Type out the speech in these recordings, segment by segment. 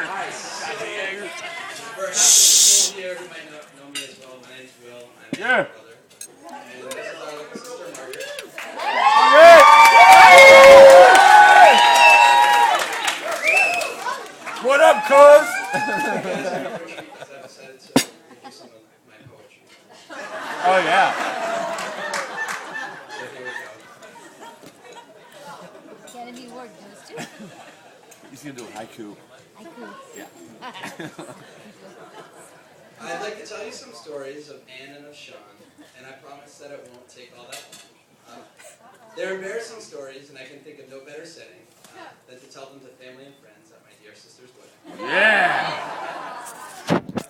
Jaeger. Shh. Here who might not know me as well. My name's Will. I'm my brother. And this is our little sister Margaret. What up, cuz? Because I've decided to do some of my poetry. Oh yeah. So here we go. Can it be word those two? He's gonna do a haiku. Haiku. Yeah. I'd like to tell you some stories of Anne and of Sean, and I promise that it won't take all that long. They're embarrassing stories, and I can think of no better setting than to tell them to family and friends at my dear sister's wedding. Yeah.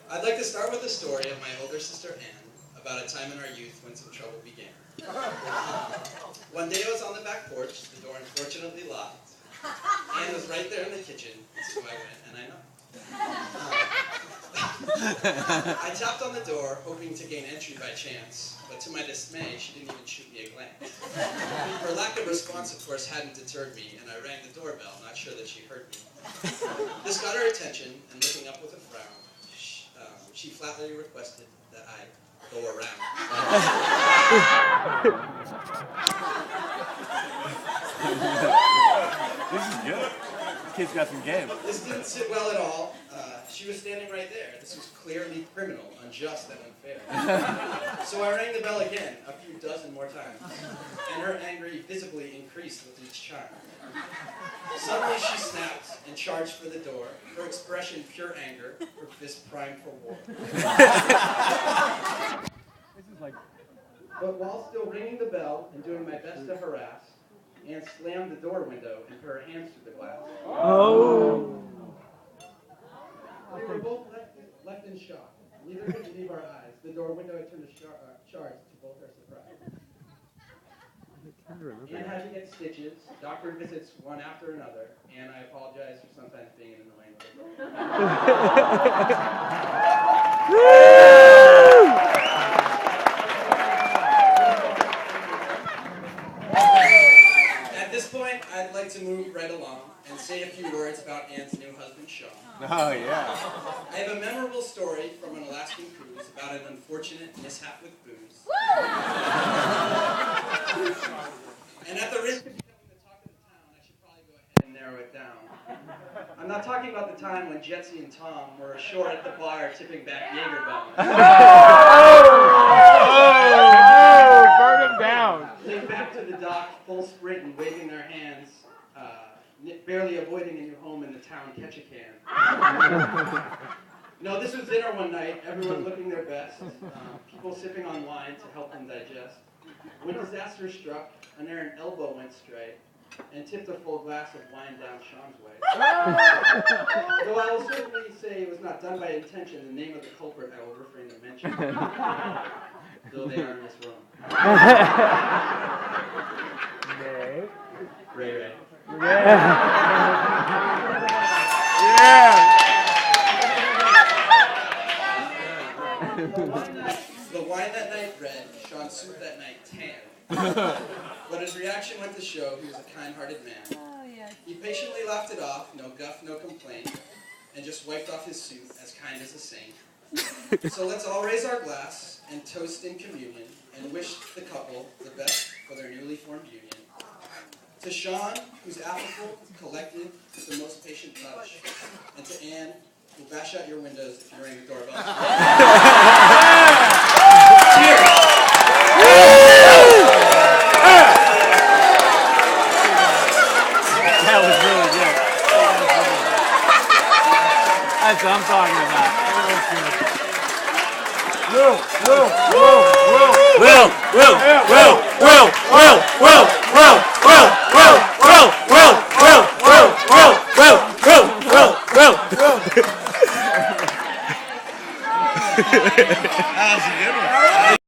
I'd like to start with a story of my older sister Anne about a time in our youth when some trouble began. One day I was on the back porch, the door unfortunately locked. Anne was right there in the kitchen, so I went and I knocked. I tapped on the door, hoping to gain entry by chance, but to my dismay, she didn't even shoot me a glance. Her lack of response, of course, hadn't deterred me, and I rang the doorbell, not sure that she heard me. This got her attention, and looking up with a frown, she flatly requested that I go around. This is good. This kid's got some game. This didn't sit well at all. She was standing right there. This was clearly criminal, unjust, and unfair. So I rang the bell again, a few dozen more times, and her anger visibly increased with each chime. Suddenly she snapped and charged for the door, her expression pure anger, her fist primed for war. But while still ringing the bell and doing my best to harass, Anne slammed the door window and put her hands through the glass. Oh. We were both left in shock. Neither could believe our eyes. The door window had turned shards to both our surprise. Anne had to get stitches, doctor visits one after another, and I apologize for sometimes being an annoying little girl. At this point, I'd like to move right along and say a few words about Anne's new husband, Sean. Oh yeah. I have a memorable story from an Alaskan cruise about an unfortunate mishap with booze. And at the risk of becoming the talk of the town, I should probably go ahead and narrow it down. I'm not talking about the time when Jetsy and Tom were ashore at the bar tipping back Jaeger bombs. Oh, burn him down. They back to the dock, full sprint and waving their hands, barely avoiding a new home in the town Ketchikan. No, this was dinner one night, everyone looking their best, people sipping on wine to help them digest. When disaster struck, an errant elbow went stray and tipped a full glass of wine down Sean's way. Though I will certainly say it was not done by intention, the name of the culprit I will refrain to mention, though they are in this room. Ray. Yeah. The wine that night red, Sean's soup that night tan. But his reaction went to show he was a kind-hearted man. Oh, yes. He patiently laughed it off, no guff, no complaint, and just wiped off his suit, as kind as a saint. So let's all raise our glass and toast in communion and wish the couple the best for their newly formed union. To Sean, who's affable, collected, with the most patient touch, and to Anne, who bash out your windows if you ring the doorbell. Cheers! That was really good. That's what I'm talking about. Will.